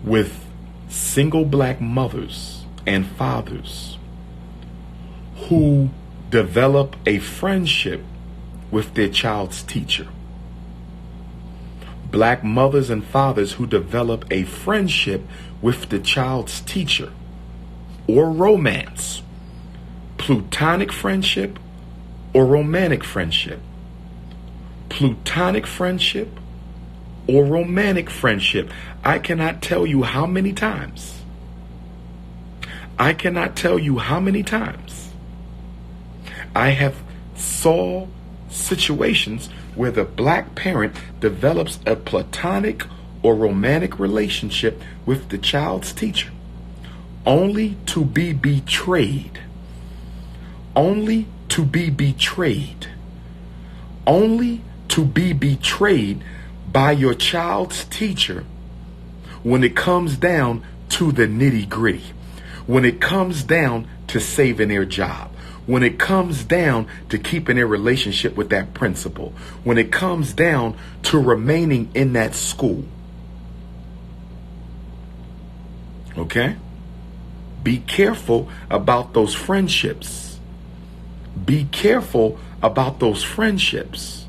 with single black mothers and fathers who develop a friendship with their child's teacher. Black mothers and fathers who develop a friendship with the child's teacher, or romance, plutonic friendship or romantic friendship, plutonic friendship or romantic friendship. I cannot tell you how many times. I cannot tell you how many times I have saw situations where the black parent develops a platonic or romantic relationship with the child's teacher, only to be betrayed. Only to be betrayed. Only to be betrayed by your child's teacher when it comes down to the nitty-gritty, when it comes down to saving their job, when it comes down to keeping their relationship with that principal, when it comes down to remaining in that school. Okay? Be careful about those friendships. Be careful about those friendships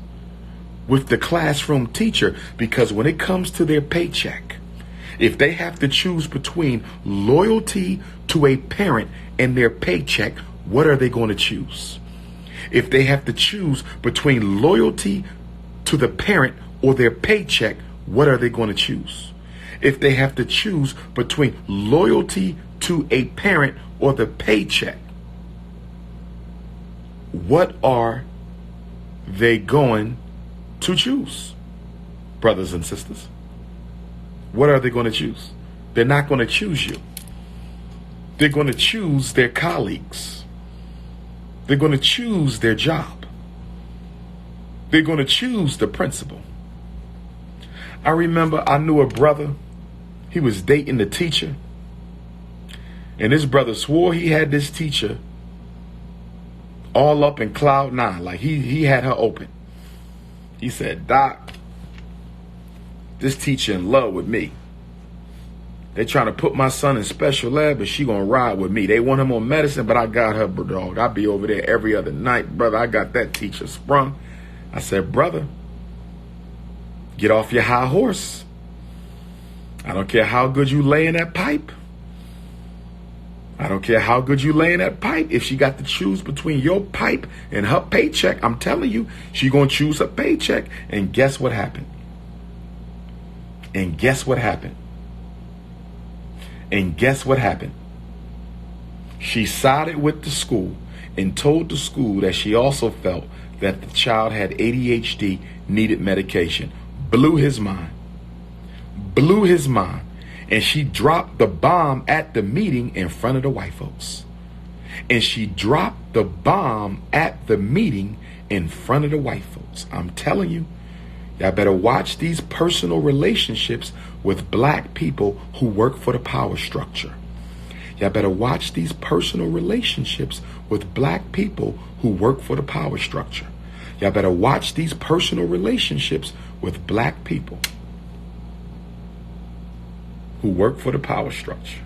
with the classroom teacher, because when it comes to their paycheck, if they have to choose between loyalty to a parent and their paycheck, what are they going to choose? If they have to choose between loyalty to the parent or their paycheck, what are they going to choose? If they have to choose between loyalty to a parent or the paycheck, what are they going to choose, brothers and sisters? What are they going to choose? They're not going to choose you. They're going to choose their colleagues. They're going to choose their job. They're going to choose the principal. I remember I knew a brother. He was dating the teacher. And his brother swore he had this teacher all up in cloud nine. Like he had her open. He said, "Doc, this teacher in love with me. They trying to put my son in special ed, but she gonna ride with me. They want him on medicine, but I got her, dog. I be over there every other night, brother. I got that teacher sprung." I said, "Brother, get off your high horse. I don't care how good you lay in that pipe. I don't care how good you lay in that pipe. If she got to choose between your pipe and her paycheck, I'm telling you, she gonna choose her paycheck." And guess what happened? And guess what happened? And guess what happened? She sided with the school and told the school that she also felt that the child had ADHD, needed medication. Blew his mind. Blew his mind. And she dropped the bomb at the meeting in front of the white folks. And she dropped the bomb at the meeting in front of the white folks. I'm telling you, y'all better watch these personal relationships with black people who work for the power structure. Y'all better watch these personal relationships with black people who work for the power structure. Y'all better watch these personal relationships with black people who work for the power structure.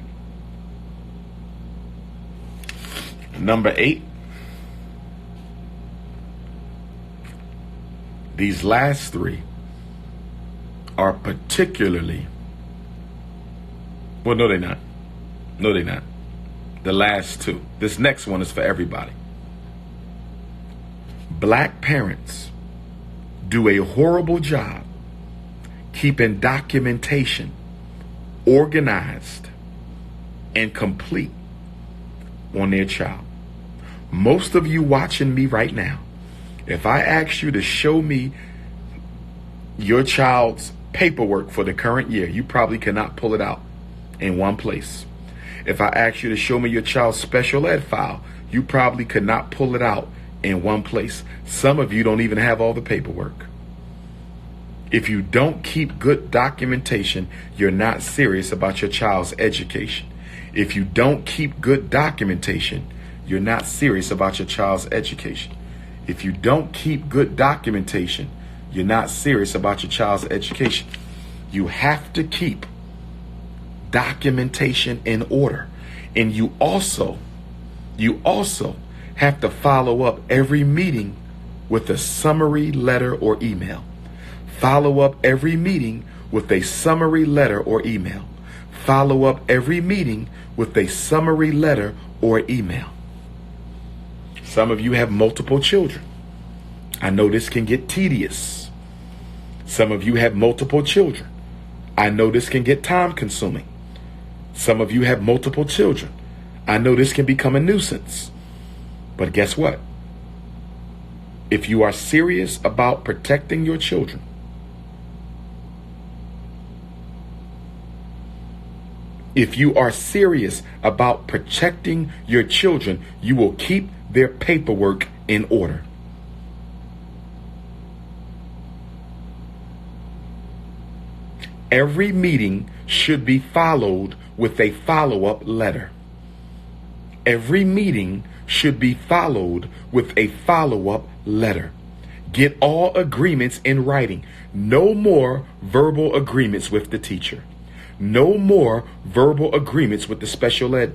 Number 8. These last 3 are particularly, well, no, they're not. No, they're not. The last 2. This next one is for everybody. Black parents do a horrible job keeping documentation organized and complete on their child. Most of you watching me right now, if I ask you to show me your child's paperwork for the current year, you probably cannot pull it out in one place. If I ask you to show me your child's special ed file, you probably could not pull it out in one place. Some of you don't even have all the paperwork. If you don't keep good documentation, you're not serious about your child's education. If you don't keep good documentation, you're not serious about your child's education. If you don't keep good documentation, you're not serious about your child's education. You have to keep documentation in order. And you also have to follow up every meeting with a summary letter or email. Follow up every meeting with a summary letter or email. Follow up every meeting with a summary letter or email. Some of you have multiple children. I know this can get tedious. Some of you have multiple children. I know this can get time consuming. Some of you have multiple children. I know this can become a nuisance. But guess what? If you are serious about protecting your children, if you are serious about protecting your children, you will keep their paperwork in order. Every meeting should be followed with a follow-up letter. Every meeting should be followed with a follow-up letter. Get all agreements in writing. No more verbal agreements with the teacher. No more verbal agreements with the special ed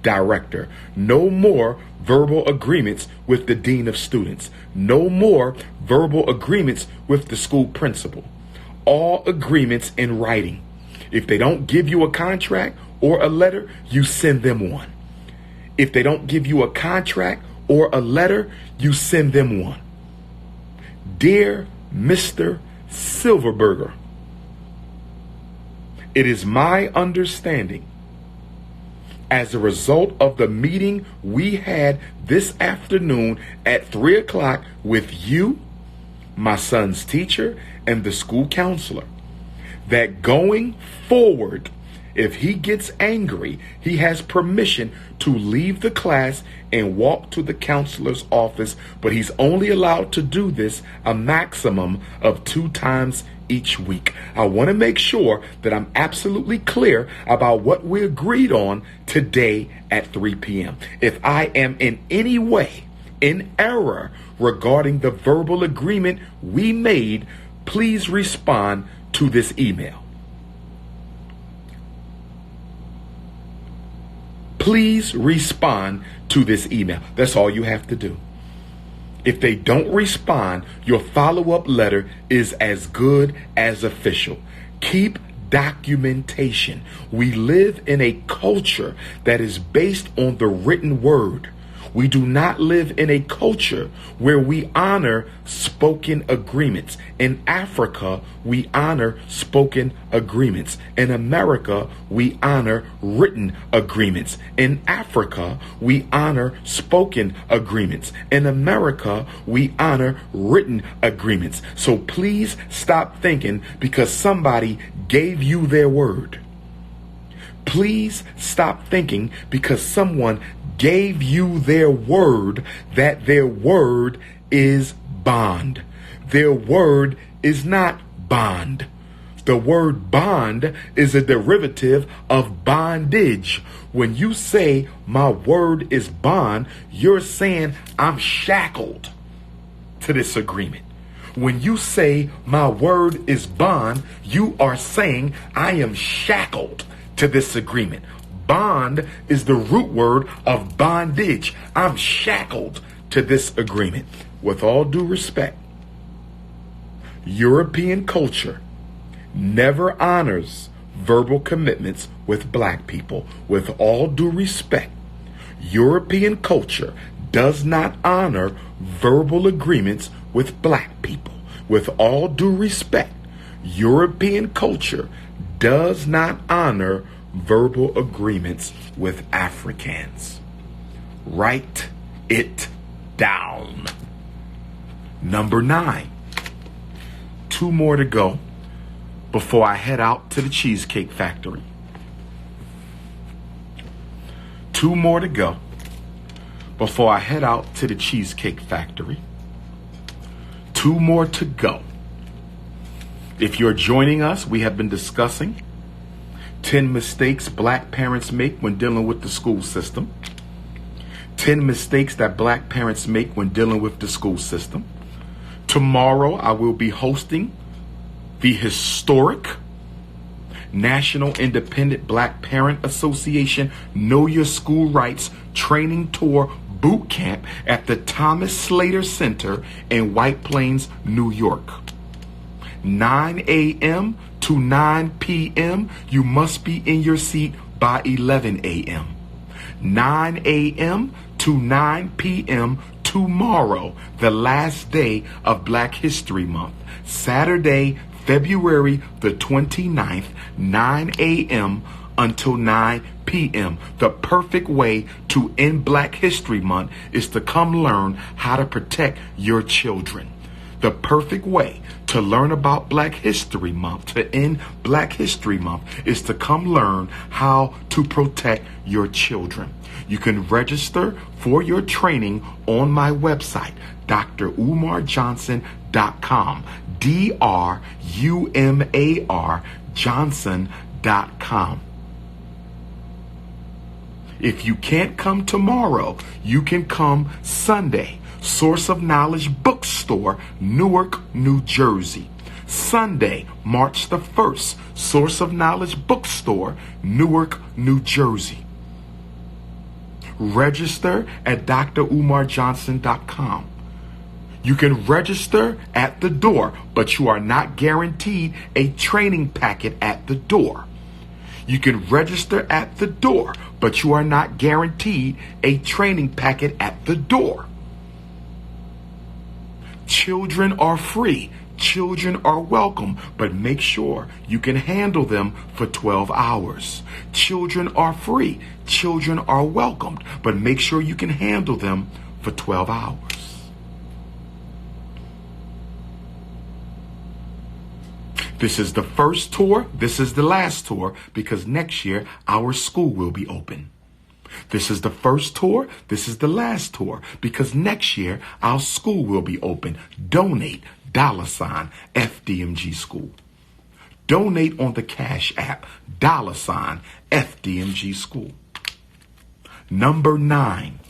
director. No more verbal agreements with the dean of students. No more verbal agreements with the school principal. All agreements in writing. If they don't give you a contract or a letter, you send them one. If they don't give you a contract or a letter, you send them one. Dear Mr. Silverberger, it is my understanding, as a result of the meeting we had this afternoon at 3 o'clock with you, my son's teacher, and the school counselor, that going forward, if he gets angry, he has permission to leave the class and walk to the counselor's office, but he's only allowed to do this a maximum of 2 times each week. I want to make sure that I'm absolutely clear about what we agreed on today at 3 p.m. If I am in any way in error regarding the verbal agreement we made, please respond to this email. Please respond to this email. That's all you have to do. If they don't respond, your follow-up letter is as good as official. Keep documentation. We live in a culture that is based on the written word. We do not live in a culture where we honor spoken agreements. In Africa, we honor spoken agreements. In America, we honor written agreements. In Africa, we honor spoken agreements. In America, we honor written agreements. So please stop thinking because somebody gave you their word. Please stop thinking because someone gave you their word that their word is bond. Their word is not bond. The word bond is a derivative of bondage. When you say my word is bond, you're saying I'm shackled to this agreement. When you say my word is bond, you are saying I am shackled to this agreement. Bond is the root word of bondage. I'm shackled to this agreement. With all due respect, European culture never honors verbal commitments with black people. With all due respect, European culture does not honor verbal agreements with black people. With all due respect, European culture does not honor verbal agreements with Africans. Write it down. Number 9. 2 more to go before I head out to the Cheesecake Factory. 2 more to go before I head out to the Cheesecake Factory. 2 more to go. If you're joining us, we have been discussing 10 mistakes black parents make when dealing with the school system. 10 mistakes that black parents make when dealing with the school system. Tomorrow, I will be hosting the historic National Independent Black Parent Association Know Your School Rights Training Tour Boot Camp at the Thomas Slater Center in White Plains, New York. 9 a.m. to 9 p.m. You must be in your seat by 11 a.m. 9 a.m. to 9 p.m. tomorrow, the last day of Black History Month, Saturday, February the 29th, 9 a.m. until 9 p.m. The perfect way to end Black History Month is to come learn how to protect your children. The perfect way to learn about Black History Month, to end Black History Month, is to come learn how to protect your children. You can register for your training on my website, DrUmarJohnson.com, DrUMAR Johnson.com. If you can't come tomorrow, you can come Sunday. Source of Knowledge Bookstore, Newark, New Jersey. Sunday, March the 1st, Source of Knowledge Bookstore, Newark, New Jersey. Register at DrUmarJohnson.com. You can register at the door, but you are not guaranteed a training packet at the door. You can register at the door, but you are not guaranteed a training packet at the door. Children are free. Children are welcome, but make sure you can handle them for 12 hours. Children are free. Children are welcomed, but make sure you can handle them for 12 hours. This is the first tour. This is the last tour, because next year our school will be open. This is the first tour. This is the last tour, because next year our school will be open. Donate $FDMG school. Donate on the Cash App $FDMG school. Number 9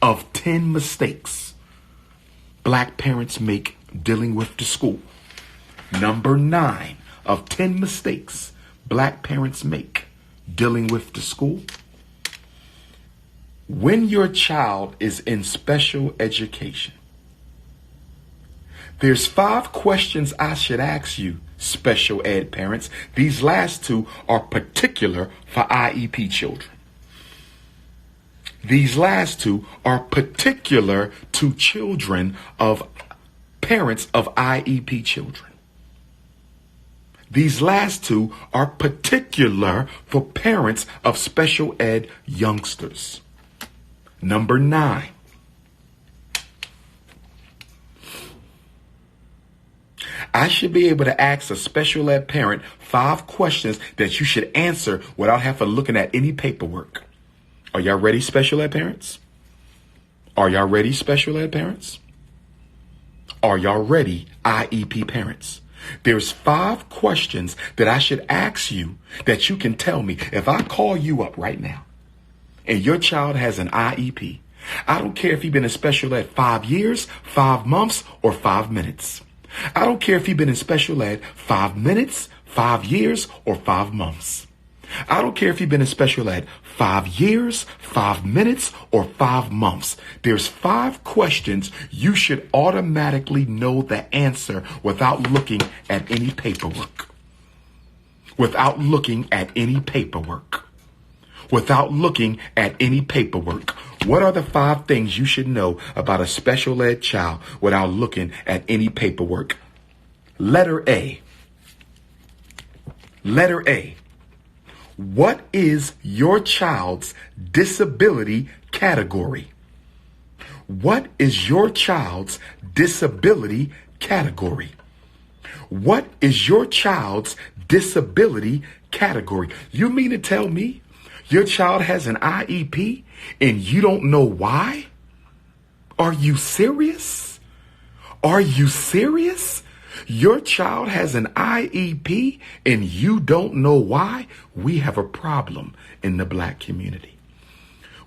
of 10 mistakes Black parents make dealing with the school. Number 9 of 10 mistakes Black parents make dealing with the school. When your child is in special education, there's 5 questions I should ask you, special ed parents. These last 2 are particular for IEP children. These last 2 are particular to children of parents of IEP children. These last 2 are particular for parents of special ed youngsters. Number 9. I should be able to ask a special ed parent 5 questions that you should answer without having to looking at any paperwork. Are y'all ready, special ed parents? Are y'all ready, special ed parents? Are y'all ready, IEP parents? There's 5 questions that I should ask you that you can tell me. If I call you up right now and your child has an IEP, I don't care if you've been in special ed 5 years, 5 months, or 5 minutes. I don't care if you've been in special ed 5 minutes, 5 years, or 5 months. I don't care if you've been in special ed 5 years, 5 minutes, or 5 months. There's 5 questions you should automatically know the answer without looking at any paperwork. Without looking at any paperwork. Without looking at any paperwork. What are the 5 things you should know about a special ed child without looking at any paperwork? Letter A. Letter A. What is your child's disability category? What is your child's disability category? What is your child's disability category? You mean to tell me your child has an IEP and you don't know why? Are you serious? Are you serious? Your child has an IEP and you don't know why? We have a problem in the Black community.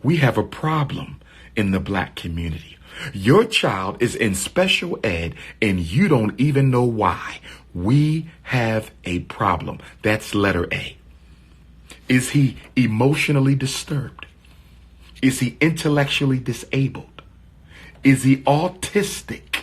We have a problem in the Black community. Your child is in special ed and you don't even know why. We have a problem. That's letter A. Is he emotionally disturbed? Is he intellectually disabled? Is he autistic?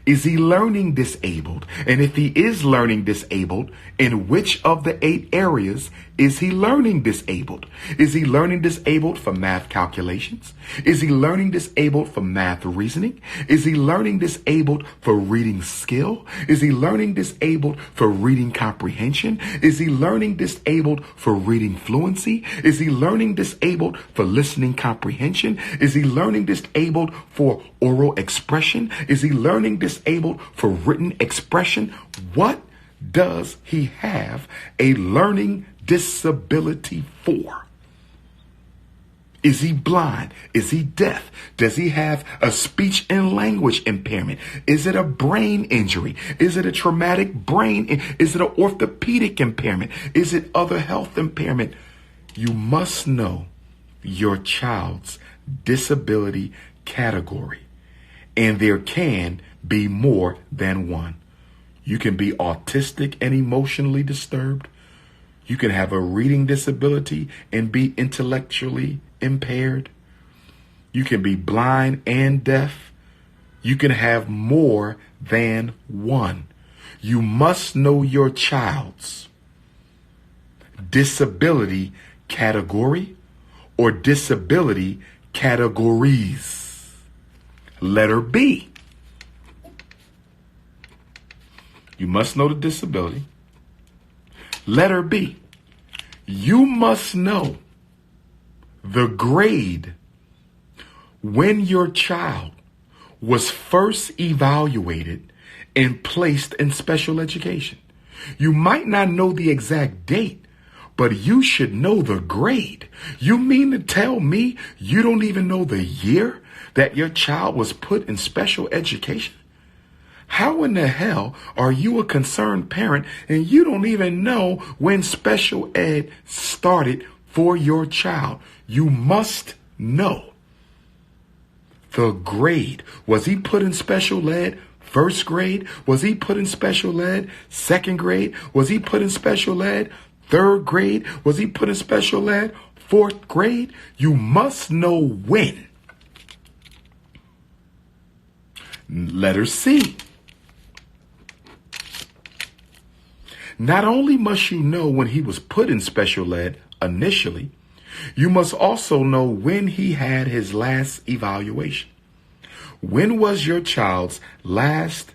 Is he learning disabled? And if he is learning disabled, in which of the 8 areas is he learning disabled? Is he learning disabled for math calculations? Is he learning disabled for math reasoning? Is he learning disabled for reading skill? Is he learning disabled for reading comprehension? Is he learning disabled for reading fluency? Is he learning disabled for listening comprehension? Is he learning disabled for oral expression? Is he learning disabled for written expression? What does he have a learning disability for? Is he blind? Is he deaf? Does he have a speech and language impairment? Is it a brain injury? Is it a traumatic brain? Is it an orthopedic impairment? Is it other health impairment? You must know your child's disability category. And there can be more than one. You can be autistic and emotionally disturbed. You can have a reading disability and be intellectually impaired. You can be blind and deaf. You can have more than one. You must know your child's disability category or disability categories. Letter B. You must know the disability. Letter B. You must know the grade when your child was first evaluated and placed in special education. You might not know the exact date, but you should know the grade. You mean to tell me you don't even know the year that your child was put in special education? How in the hell are you a concerned parent and you don't even know when special ed started for your child? You must know the grade. Was he put in special ed first grade? Was he put in special ed second grade? Was he put in special ed third grade? Was he put in special ed fourth grade? You must know when. Letter C. Not only must you know when he was put in special ed initially, you must also know when he had his last evaluation. When was your child's last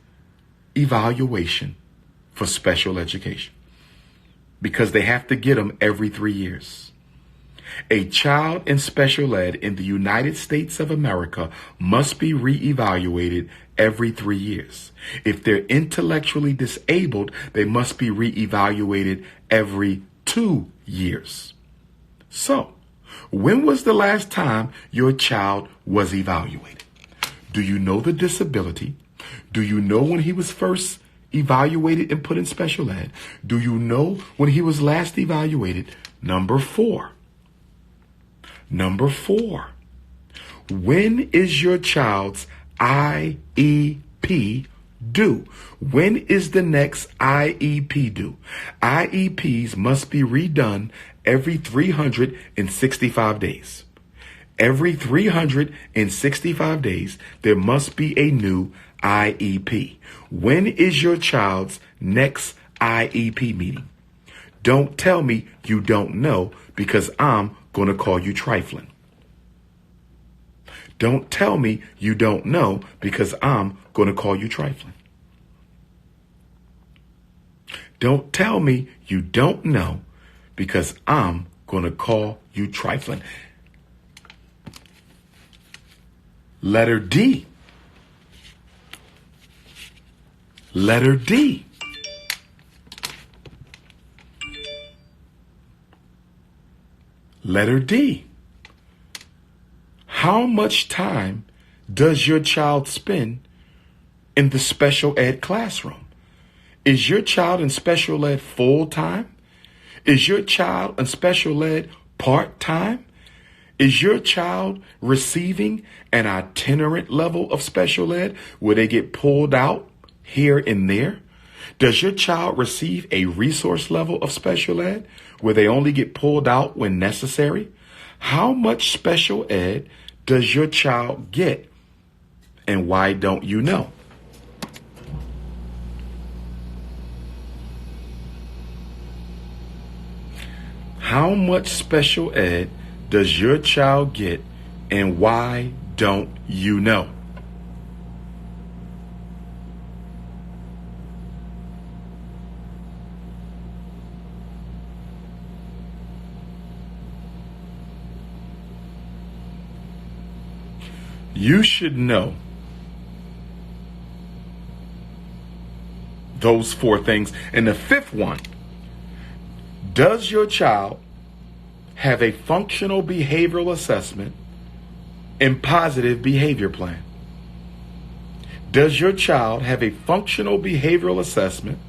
evaluation for special education? Because they have to get them every 3 years. A child in special ed in the United States of America must be reevaluated every 3 years. If they're intellectually disabled, they must be reevaluated every 2 years. So, when was the last time your child was evaluated? Do you know the disability? Do you know when he was first evaluated and put in special ed? Do you know when he was last evaluated? Number 4. Number 4. When is your child's IEP due? When is the next IEP due? IEPs must be redone every 365 days. Every 365 days, there must be a new IEP. When is your child's next IEP meeting? Don't tell me you don't know, because I'm going to call you trifling. Don't tell me you don't know, because I'm going to call you trifling. Don't tell me you don't know, because I'm going to call you trifling. Letter D. Letter D. Letter D. How much time does your child spend in the special ed classroom? Is your child in special ed full time? Is your child in special ed part time? Is your child receiving an itinerant level of special ed where they get pulled out here and there? Does your child receive a resource level of special ed where they only get pulled out when necessary? How much special ed does your child get, and why don't you know? How much special ed does your child get, and why don't you know? You should know those four things. And the fifth one, does your child have a functional behavioral assessment and positive behavior plan? Does your child have a functional behavioral assessment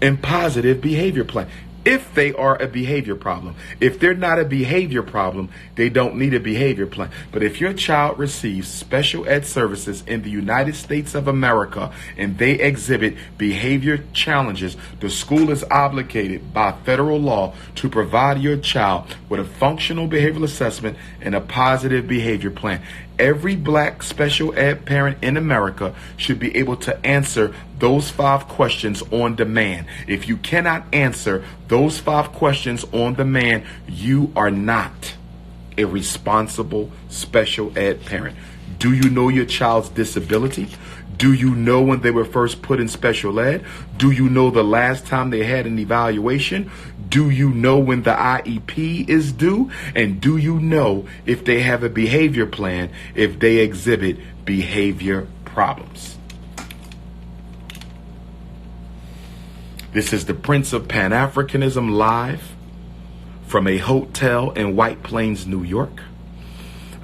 and positive behavior plan? If they are a behavior problem. If they're not a behavior problem, they don't need a behavior plan. But if your child receives special ed services in the United States of America and they exhibit behavior challenges, the school is obligated by federal law to provide your child with a functional behavioral assessment and a positive behavior plan. Every black special ed parent in America should be able to answer those 5 questions on demand. If you cannot answer those 5 questions on demand, you are not a responsible special ed parent. Do you know your child's disability? Do you know when they were first put in special ed? Do you know the last time they had an evaluation? Do you know when the IEP is due? And do you know if they have a behavior plan if they exhibit behavior problems? This is the Prince of Pan-Africanism live from a hotel in White Plains, New York.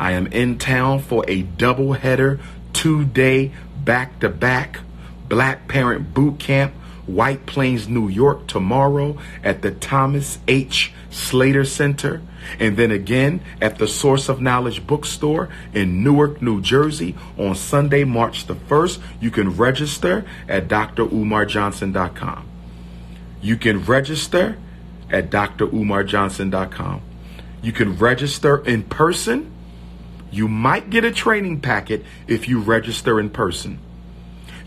I am in town for a double-header, 2-day, back-to-back Black Parent Boot Camp, White Plains, New York, tomorrow at the Thomas H. Slater Center, and then again at the Source of Knowledge bookstore in Newark, New Jersey on Sunday, March the 1st. You can register at DrUmarJohnson.com. You can register at DrUmarJohnson.com. You can register in person. You might get a training packet if you register in person.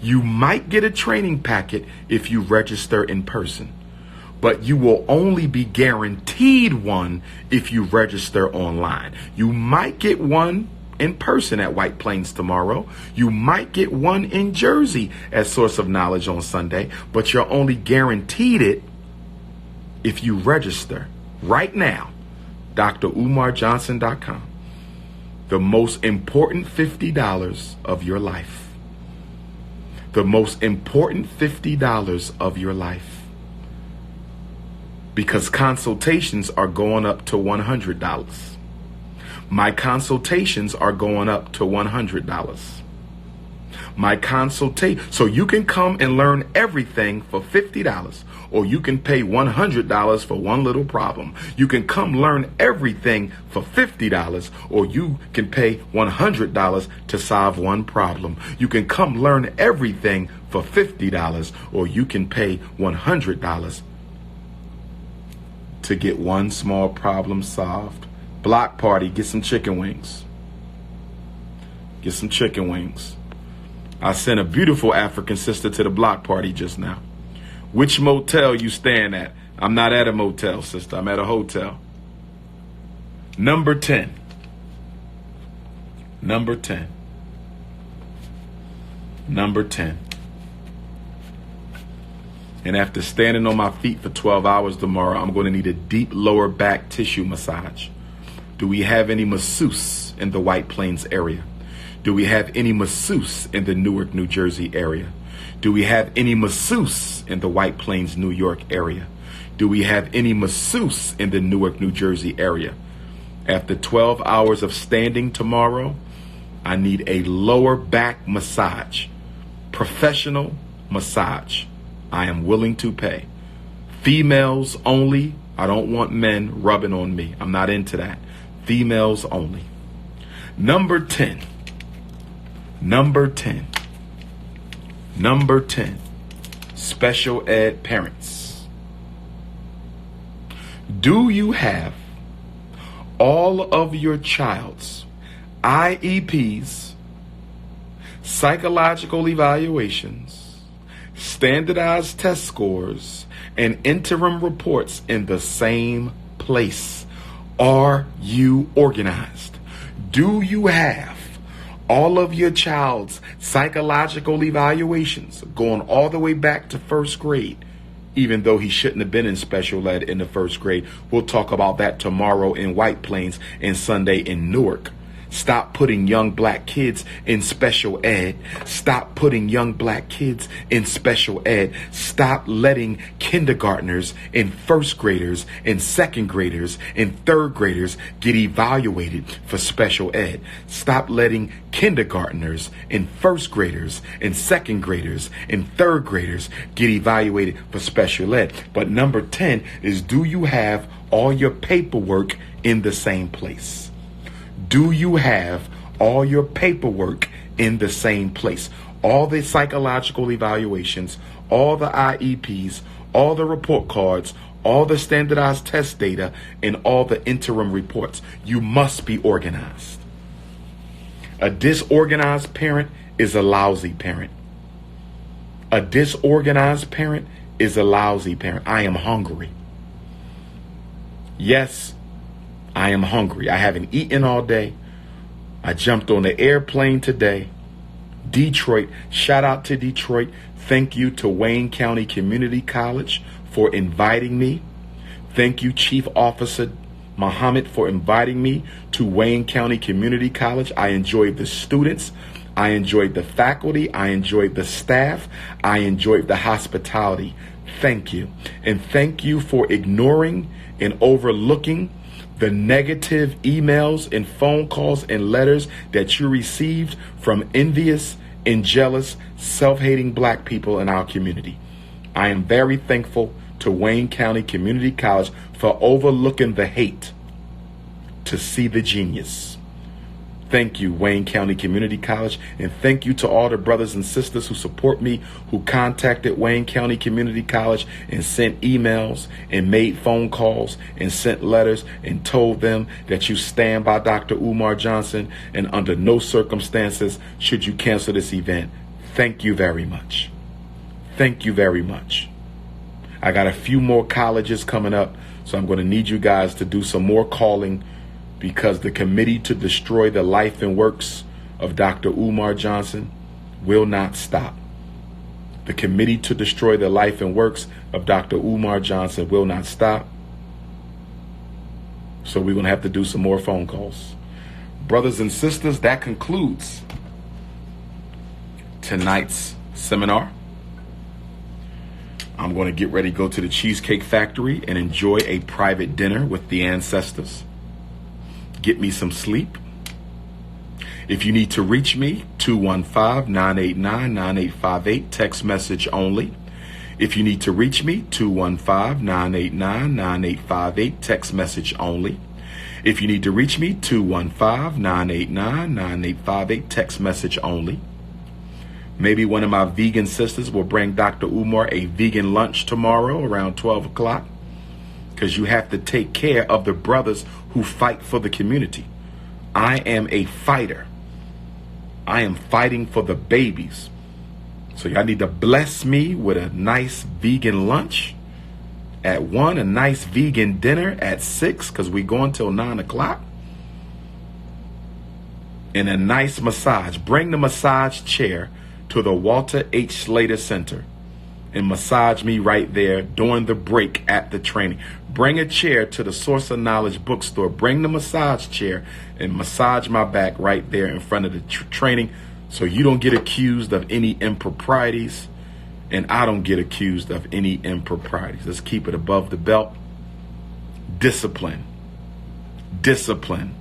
You might get a training packet if you register in person, but you will only be guaranteed one if you register online. You might get one in person at White Plains tomorrow. You might get one in Jersey at Source of Knowledge on Sunday, but you're only guaranteed it if you register right now. DrUmarJohnson.com. The most important $50 of your life. The most important $50 of your life. Because consultations are going up to $100. My consultations are going up to $100. So you can come and learn everything for $50, or you can pay $100 for one little problem. You can come learn everything for $50, or you can pay $100 to solve one problem. You can come learn everything for $50, or you can pay $100 to get one small problem solved. Block party, get some chicken wings. Get some chicken wings. I sent a beautiful African sister to the block party just now. Which motel you staying at? I'm not at a motel, sister. I'm at a hotel. Number 10. Number 10. Number 10. And after standing on my feet for 12 hours tomorrow, I'm going to need a deep lower back tissue massage. Do we have any masseuse in the White Plains area? Do we have any masseuse in the Newark, New Jersey area? Do we have any masseuse in the White Plains, New York area? Do we have any masseuse in the Newark, New Jersey area? After 12 hours of standing tomorrow, I need a lower back massage. Professional massage. I am willing to pay. Females only. I don't want men rubbing on me. I'm not into that. Females only. Number 10. Number 10. Number 10. special ed parents. Do you have all of your child's IEPs, psychological evaluations, standardized test scores, and interim reports in the same place? Are you organized? Do you have all of your child's psychological evaluations going all the way back to first grade, even though he shouldn't have been in special ed in the first grade? We'll talk about that tomorrow in White Plains and Sunday in Newark. Stop putting young black kids in special ed. Stop putting young black kids in special ed. Stop letting kindergartners and first graders and second graders and third graders get evaluated for special ed. Stop letting kindergartners and first graders and second graders and third graders get evaluated for special ed. But number 10 is, do you have all your paperwork in the same place? Do you have all your paperwork in the same place? All the psychological evaluations, all the IEPs, all the report cards, all the standardized test data, and all the interim reports. You must be organized. A disorganized parent is a lousy parent. A disorganized parent is a lousy parent. I am hungry. Yes, I am hungry. I haven't eaten all day. I jumped on the airplane today. Detroit, shout out to Detroit. Thank you to Wayne County Community College for inviting me. Thank you, Chief Officer Muhammad, for inviting me to Wayne County Community College. I enjoyed the students. I enjoyed the faculty. I enjoyed the staff. I enjoyed the hospitality. Thank you. And thank you for ignoring and overlooking the negative emails and phone calls and letters that you received from envious and jealous, self-hating black people in our community. I am very thankful to Wayne County Community College for overlooking the hate to see the genius. Thank you, Wayne County Community College, and thank you to all the brothers and sisters who support me, who contacted Wayne County Community College and sent emails and made phone calls and sent letters and told them that you stand by Dr. Umar Johnson, and under no circumstances should you cancel this event. Thank you very much. Thank you very much. I got a few more colleges coming up, so I'm going to need you guys to do some more calling, because the committee to destroy the life and works of Dr. Umar Johnson will not stop. The committee to destroy the life and works of Dr. Umar Johnson will not stop. So we're going to have to do some more phone calls. Brothers and sisters, that concludes tonight's seminar. I'm going to get ready to go to the Cheesecake Factory and enjoy a private dinner with the ancestors. Get me some sleep. If you need to reach me, 215-989-9858, text message only. If you need to reach me, 215-989-9858, text message only. If you need to reach me, 215-989-9858, text message only. Maybe one of my vegan sisters will bring Dr. Umar a vegan lunch tomorrow around 12 o'clock. Because you have to take care of the brothers who fight for the community. I am a fighter. I am fighting for the babies. So y'all need to bless me with a nice vegan lunch at 1, a nice vegan dinner at 6, because we're going till 9 o'clock. And a nice massage. Bring the massage chair to the Walter H. Slater Center and massage me right there during the break at the training. Bring a chair to the Source of Knowledge bookstore. Bring the massage chair and massage my back right there in front of the training, so you don't get accused of any improprieties and I don't get accused of any improprieties. Let's keep it above the belt. Discipline. Discipline.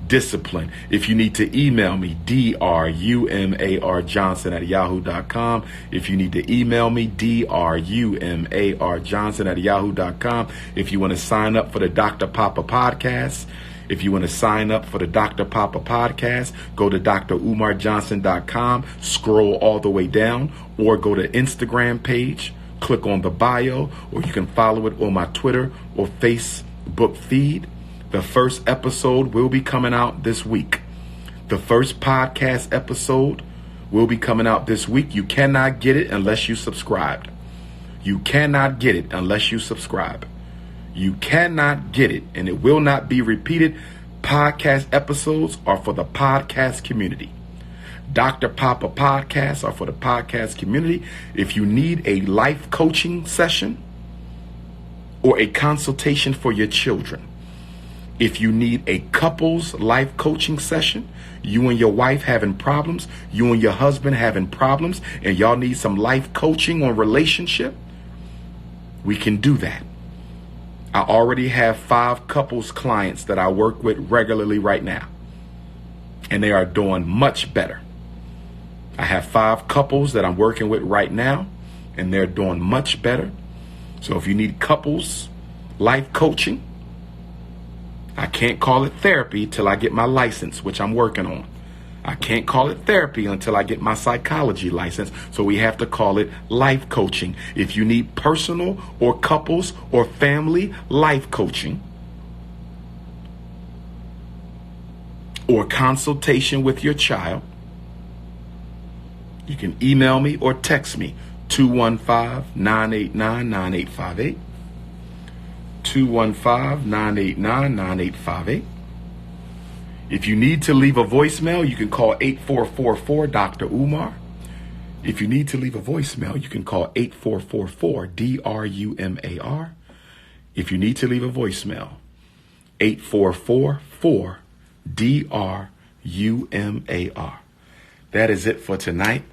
Discipline. If you need to email me, DrUmarJohnson@yahoo.com. If you need to email me, DrUmarJohnson@yahoo.com. If you want to sign up for the Dr. P.O.P.A podcast, If you want to sign up for the DrP.O.P.A podcast, go to DrUmarJohnson.com, scroll all the way down, or go to Instagram page, click on the bio, or you can follow it on my Twitter or Facebook feed. The first episode will be coming out this week. The first podcast episode will be coming out this week. You cannot get it unless you subscribed. You cannot get it unless you subscribe. You cannot get it, and it will not be repeated. Podcast episodes are for the podcast community. DrP.O.P.A podcasts are for the podcast community. If you need a life coaching session or a consultation for your children, if you need a couples life coaching session, you and your wife having problems, you and your husband having problems, and y'all need some life coaching on relationship, we can do that. I already have 5 couples clients that I work with regularly right now, and they are doing much better. I have 5 couples that I'm working with right now, and they're doing much better. So if you need couples life coaching, I can't call it therapy till I get my license, which I'm working on. I can't call it therapy until I get my psychology license, so we have to call it life coaching. If you need personal or couples or family life coaching or consultation with your child, you can email me or text me 215-989-9858. 215-989-9858. If you need to leave a voicemail, you can call 8444-Dr. If you need to leave a voicemail, you can call 8444-DrUMAR. If you need to leave a voicemail, 8444-DrUMAR. That is it for tonight.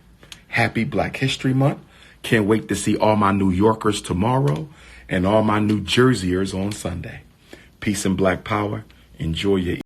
Happy Black History Month. Can't wait to see all my New Yorkers tomorrow and all my New Jerseyers on Sunday. Peace and Black power. Enjoy your